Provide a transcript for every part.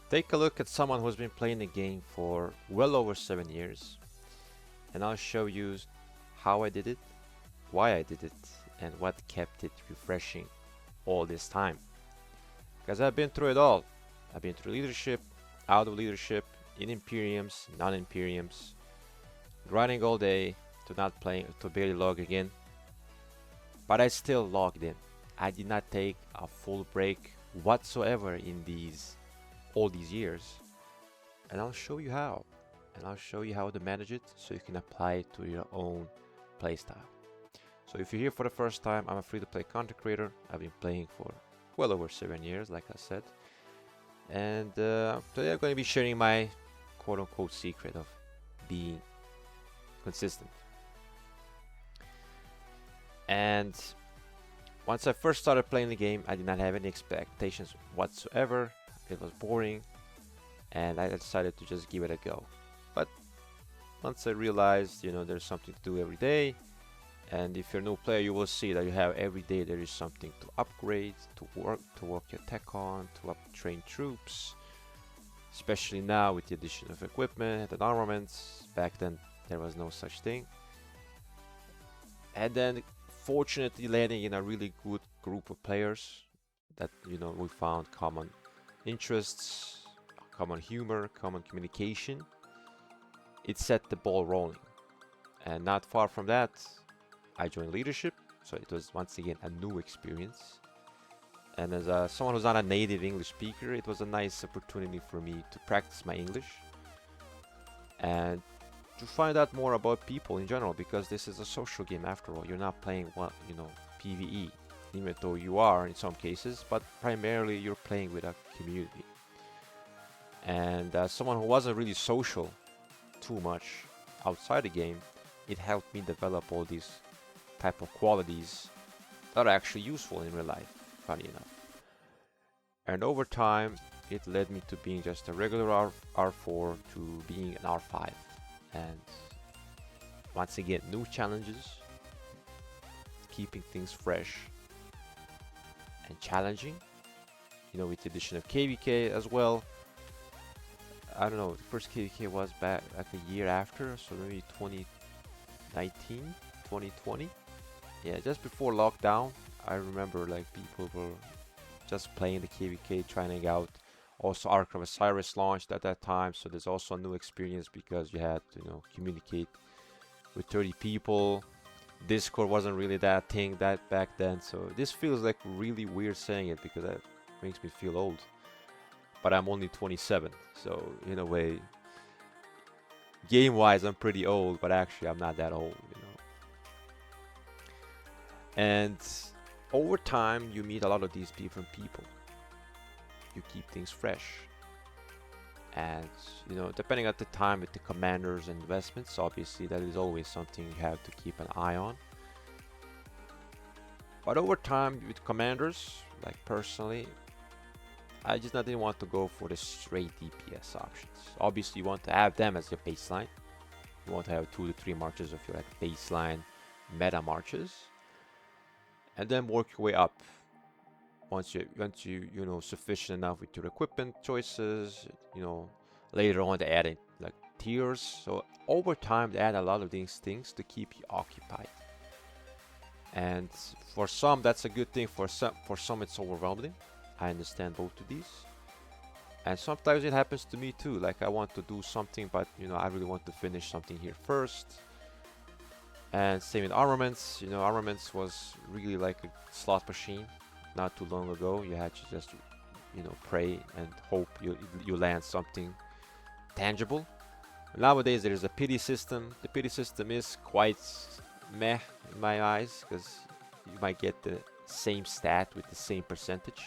Take a look at someone who's been playing the game for well over 7 years, and I'll show you how I did it, why I did it, and what kept it refreshing all this time. Because I've been through it all. I've been through leadership, out of leadership, in Imperiums, non-Imperiums, grinding all day to not playing, to barely logging in. But I still logged in. I did not take a full break whatsoever in all these years. And I'll show you how. And I'll show you how to manage it so you can apply it to your own playstyle. So if you're here for the first time, I'm a free-to-play content creator. I've been playing for well over 7 years, like I said. And today I'm going to be sharing my quote-unquote secret of being consistent. And once I first started playing the game, I did not have any expectations whatsoever. It was boring, and I decided to just give it a go. But once I realized, there's something to do every day, and if you're a new player, you will see that you have every day there is something to upgrade, to work your tech on, to train troops. Especially now with the addition of equipment and armaments. Back then there was no such thing. And then fortunately landing in a really good group of players that we found common interests, common humor, common communication. It set the ball rolling. And not far from that, I joined leadership, so it was once again a new experience. And as someone who's not a native English speaker, it was a nice opportunity for me to practice my English and to find out more about people in general, because this is a social game after all. You're not playing PvE, even though you are in some cases, but primarily you're playing with a community. And as someone who wasn't really social too much outside the game, it helped me develop all these type of qualities that are actually useful in real life, funny enough. And over time, it led me to being just a regular R4 to being an R5. And once again, new challenges, keeping things fresh and challenging, with the addition of KVK as well. I don't know, the first KVK was back like a year after, so maybe 2019, 2020. Yeah, just before lockdown, I remember like people were just playing the KVK, trying out. Also, Ark of Osiris launched at that time, so there's also a new experience because you had to, communicate with 30 people. Discord wasn't really that thing that back then, so this feels like really weird saying it because that makes me feel old. But I'm only 27, so in a way, game-wise, I'm pretty old, but actually I'm not that old. And over time, you meet a lot of these different people. You keep things fresh. And, depending at the time with the commanders and investments, obviously that is always something you have to keep an eye on. But over time with commanders, like personally, I just didn't want to go for the straight DPS options. Obviously, you want to have them as your baseline. You want to have 2 to 3 marches of your baseline meta marches, and then work your way up. Once you sufficient enough with your equipment choices, later on they add in like tiers. So over time they add a lot of these things to keep you occupied. And for some that's a good thing. For some it's overwhelming. I understand both of these. And sometimes it happens to me too. Like I want to do something, but I really want to finish something here first. And same with armaments. Armaments was really like a slot machine. Not too long ago, you had to just, pray and hope you land something tangible. Nowadays, there is a pity system. The pity system is quite meh in my eyes because you might get the same stat with the same percentage,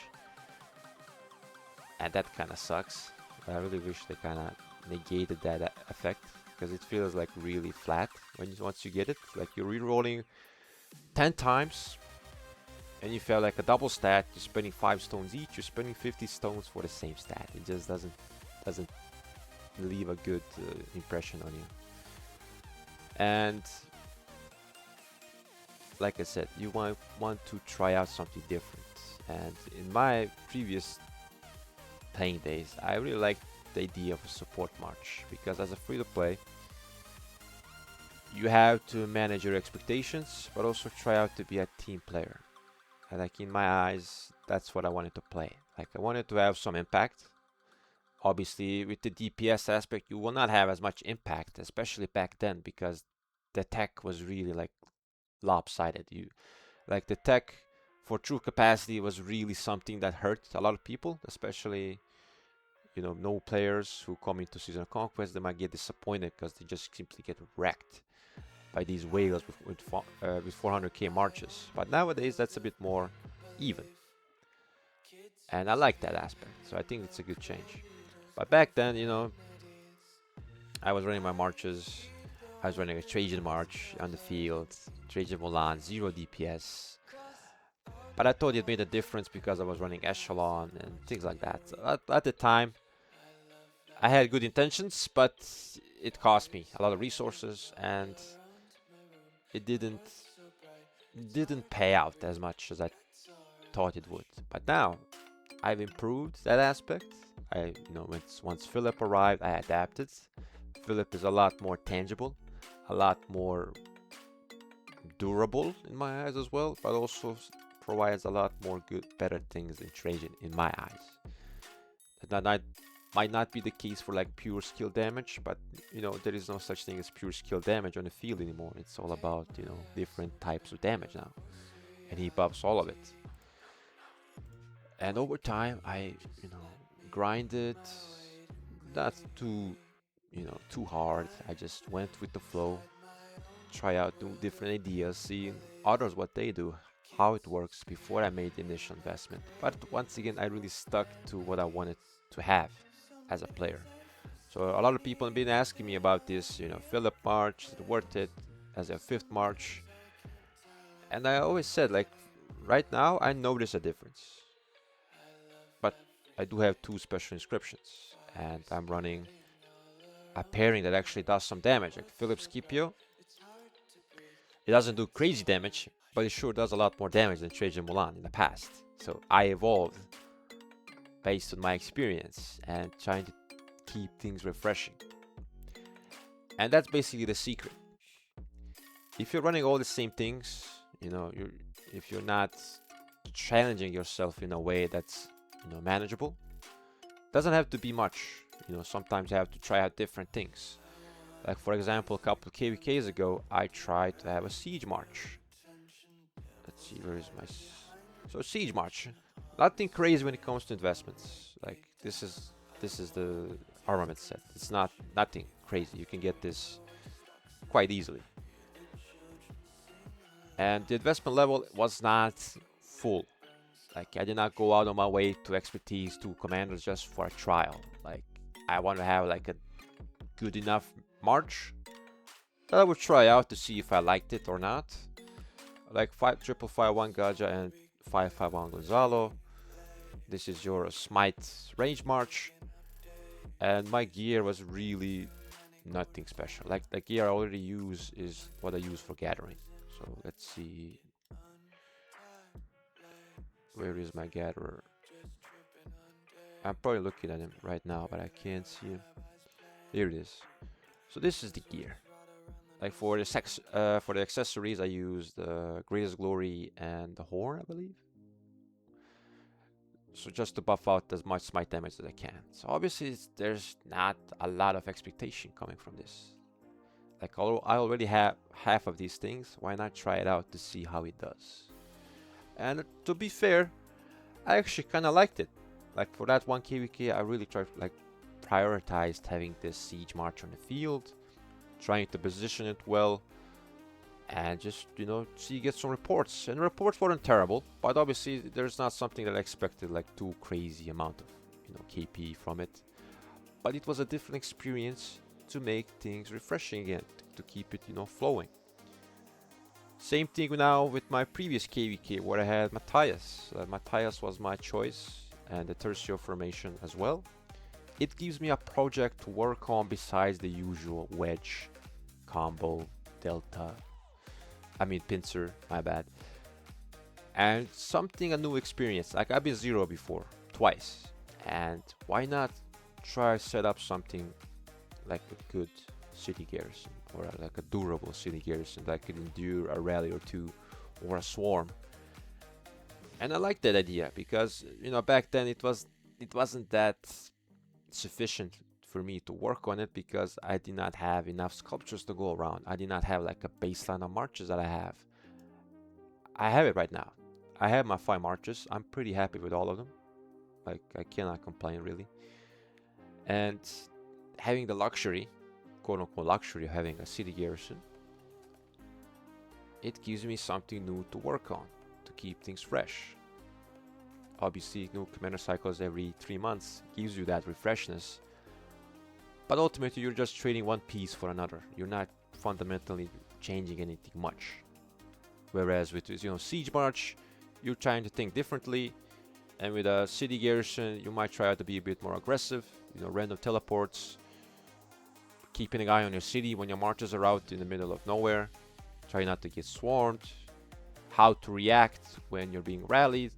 and that kind of sucks. I really wish they kind of negated that effect because it feels like really flat once you get it. Like you're re-rolling 10 times. And you feel like a double stat, you're spending 5 stones each, you're spending 50 stones for the same stat. It just doesn't leave a good impression on you. And like I said, you want to try out something different. And in my previous playing days, I really like the idea of a support march, because as a free-to-play, you have to manage your expectations, but also try out to be a team player. And like in my eyes, that's what I wanted to play. Like I wanted to have some impact. Obviously, with the DPS aspect, you will not have as much impact, especially back then, because the tech was really like lopsided. You like the tech for true capacity was really something that hurt a lot of people, especially no players who come into Season of Conquest. They might get disappointed because they just simply get wrecked by these whales with 400k marches. But nowadays that's a bit more even, and I like that aspect, so I think it's a good change. But back then, I was running my marches. I was running a Trajan march on the field, Trajan Milan, 0 DPS. But I thought it made a difference because I was running Echelon and things like that. So at the time, I had good intentions, but it cost me a lot of resources, and it didn't pay out as much as I thought it would. But now I've improved that aspect. Once Philip arrived, I adapted. Philip is a lot more tangible, a lot more durable in my eyes as well, but also provides a lot more better things than Trajan in my eyes. That might not be the case for like pure skill damage, but there is no such thing as pure skill damage on the field anymore. It's all about different types of damage now, and he buffs all of it. And over time, I grinded, not too hard. I just went with the flow, try out different ideas, see others what they do, how it works before I made the initial investment. But once again, I really stuck to what I wanted to have as a player. So a lot of people have been asking me about this, Philip March, is it worth it as a 5th March? And I always said, like, right now I notice a difference. But I do have 2 special inscriptions, and I'm running a pairing that actually does some damage, like Philip Scipio. It doesn't do crazy damage, but it sure does a lot more damage than Trajan Mulan in the past. So I evolved based on my experience and trying to keep things refreshing. And that's basically the secret. If you're running all the same things, if you're not challenging yourself in a way that's manageable, doesn't have to be much. Sometimes you have to try out different things. Like for example, a couple of KVKs ago, I tried to have a siege march. Let's see, where is my so siege march? Nothing crazy when it comes to investments. Like this is the armament set. It's nothing crazy. You can get this quite easily. And the investment level was not full. Like I did not go out on my way to expertise 2 commanders just for a trial. Like I want to have like a good enough march that I would try out to see if I liked it or not. Like 55551 Gaja and 551 Gonzalo. This is your Smite range march, and my gear was really nothing special. Like the gear I already use is what I use for gathering. So let's see, where is my gatherer? I'm probably looking at him right now, but I can't see him. Here it is. So this is the gear. Like for the accessories, I use the Greatest Glory and the Horn, I believe. So just to buff out as much smite damage as I can. So obviously there's not a lot of expectation coming from this. Like I already have half of these things, why not try it out to see how it does? And to be fair, I actually kind of liked it. Like for that 1 KVK, I really tried prioritized having this siege march on the field, trying to position it well, and just get some reports. And the reports weren't terrible, but obviously there's not something that I expected, like too crazy amount of KP from it. But it was a different experience to make things refreshing again, to keep it flowing. Same thing now with my previous KVK where I had Matthias. Matthias was my choice, and the Tercio formation as well. It gives me a project to work on besides the usual wedge, combo, delta, pincer, my bad. And a new experience. Like I've been 0 before, twice. And why not try set up something like a good city garrison, or like a durable city garrison that could endure a rally or two, or a swarm. And I like that idea because back then it wasn't that sufficient for me to work on it because I did not have enough sculptures to go around. I did not have like a baseline of marches that I have. I have it right now. I have my 5 marches. I'm pretty happy with all of them. Like, I cannot complain really. And having the luxury, quote unquote luxury, of having a city garrison, it gives me something new to work on to keep things fresh. Obviously, new commander cycles every 3 months gives you that refreshness. But ultimately, you're just trading one piece for another. You're not fundamentally changing anything much. Whereas with Siege March, you're trying to think differently. And with a city garrison, you might try to be a bit more aggressive. Random teleports, keeping an eye on your city when your marches are out in the middle of nowhere. Try not to get swarmed. How to react when you're being rallied.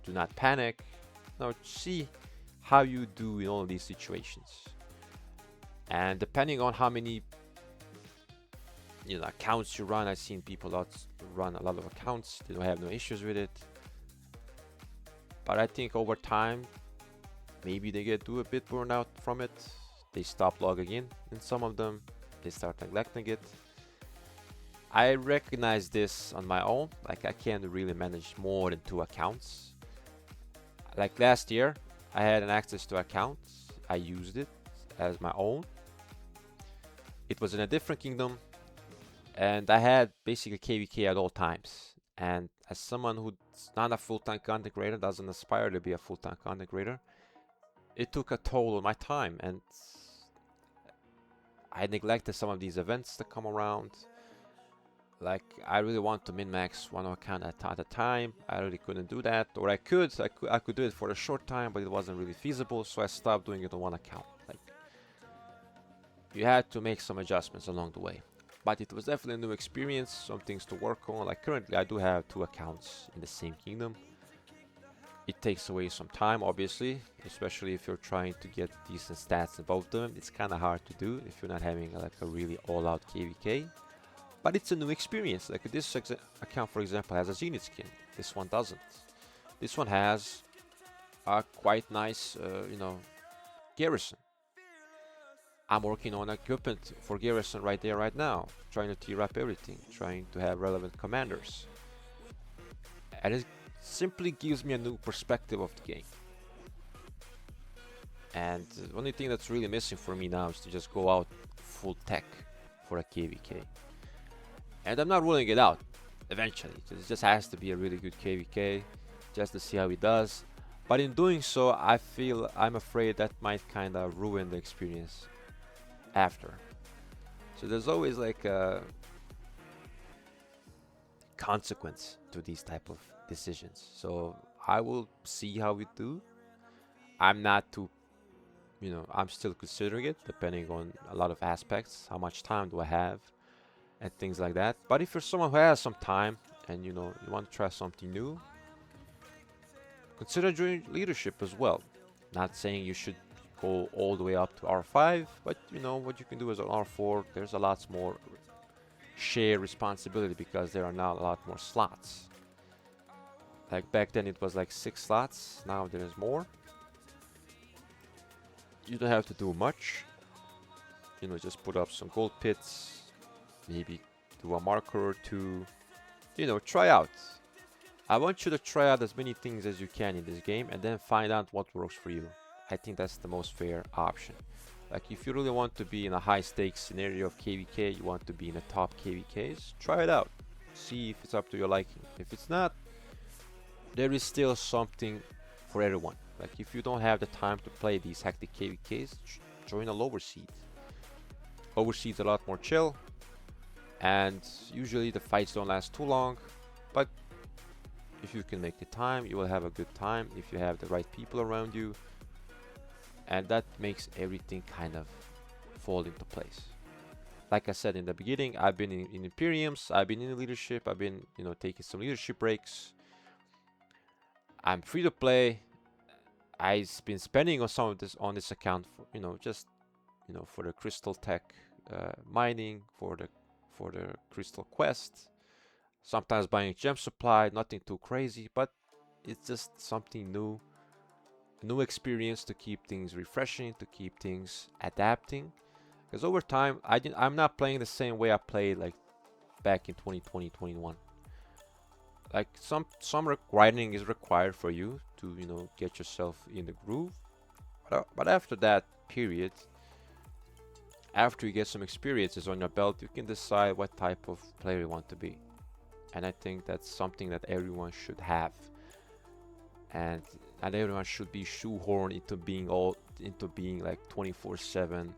Do not panic. Now see how you do in all these situations. And depending on how many accounts you run, I've seen people run a lot of accounts. They don't have no issues with it. But I think over time, maybe they do a bit burned out from it. They stop logging in some of them. They start neglecting it. I recognize this on my own. Like, I can't really manage more than 2 accounts. Like last year, I had an access to accounts. I used it as my own. It was in a different kingdom, and I had basically KVK at all times. And as someone who's not a full-time content creator, doesn't aspire to be a full-time content creator, it took a toll on my time, and I neglected some of these events that come around. Like, I really want to min-max one account at a time. I really couldn't do that, or I could do it for a short time, but it wasn't really feasible, so I stopped doing it on one account. Like, you had to make some adjustments along the way. But it was definitely a new experience, some things to work on. Like, currently I do have 2 accounts in the same kingdom. It takes away some time, obviously, especially if you're trying to get decent stats in both of them. It's kind of hard to do if you're not having like a really all-out KVK. But it's a new experience. Like, this account, for example, has a Zenith skin. This one doesn't. This one has a quite nice, garrison. I'm working on equipment for garrison right there, right now. Trying to tier up everything. Trying to have relevant commanders. And it simply gives me a new perspective of the game. And the only thing that's really missing for me now is to just go out full tech for a KVK. And I'm not ruling it out eventually. It just has to be a really good KVK just to see how it does. But in doing so, I'm afraid that might kind of ruin the experience after. So there's always like a consequence to these type of decisions. So I will see how we do. I'm not too, I'm still considering it depending on a lot of aspects. How much time do I have? And things like that. But if you're someone who has some time and you want to try something new, consider joining leadership as well. Not saying you should go all the way up to R5, but what you can do is on R4. There's a lot more shared responsibility because there are now a lot more slots. Like back then it was like 6 slots. Now there's more. You don't have to do much. Just put up some gold pits. Maybe do a marker or 2. Try out. I want you to try out as many things as you can in this game and then find out what works for you. I think that's the most fair option. Like, if you really want to be in a high stakes scenario of KVK, you want to be in the top KVKs, try it out. See if it's up to your liking. If it's not, there is still something for everyone. Like, if you don't have the time to play these hectic KVKs, join a lower seed. Lower seed's a lot more chill. And usually the fights don't last too long, but if you can make the time, you will have a good time if you have the right people around you, and that makes everything kind of fall into place. Like I said in the beginning, I've been in Imperiums, I've been in leadership, I've been taking some leadership breaks. I'm free to play, I've been spending on some of this on this account for just for the crystal tech mining, for the crystal quest. Sometimes buying gem supply, nothing too crazy, but it's just something new, a new experience to keep things refreshing, to keep things adapting. Because over time, I'm not playing the same way I played like back in 2020, 21. Like some grinding is required for you to get yourself in the groove. But after that period, after you get some experiences on your belt, you can decide what type of player you want to be. And I think that's something that everyone should have. And not everyone should be shoehorned into being like 24/7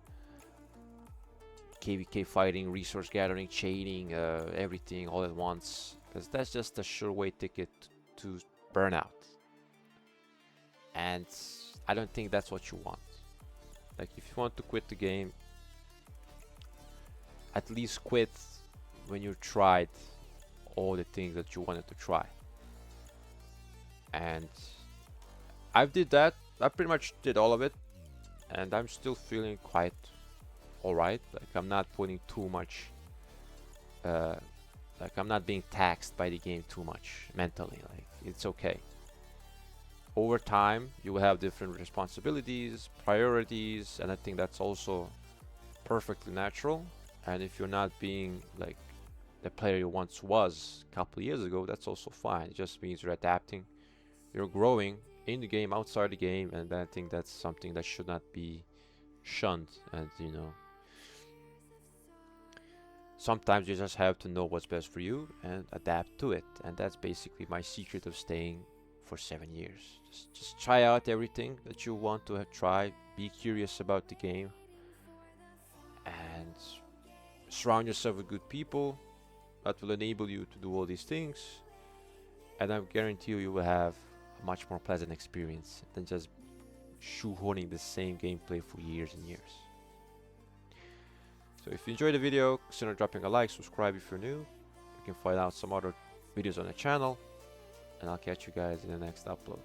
KVK fighting, resource gathering, chaining, everything all at once. Because that's just a sure way ticket to burnout. And I don't think that's what you want. Like if you want to quit the game, at least quit when you tried all the things that you wanted to try. And I did that. I pretty much did all of it, and I'm still feeling quite alright. Like I'm not putting too much like I'm not being taxed by the game too much mentally. Like it's okay. Over time you will have different responsibilities, priorities, and I think that's also perfectly natural. And if you're not being like the player you once was a couple of years ago, that's also fine. It just means you're adapting, you're growing in the game, outside the game, and I think that's something that should not be shunned. And sometimes you just have to know what's best for you and adapt to it. And that's basically my secret of staying for 7 years. Just try out everything that you want to try. Be curious about the game, and surround yourself with good people that will enable you to do all these things. And I guarantee you will have a much more pleasant experience than just shoehorning the same gameplay for years and years. So if you enjoyed the video, consider dropping a like, subscribe if you're new. You can find out some other videos on the channel, and I'll catch you guys in the next upload.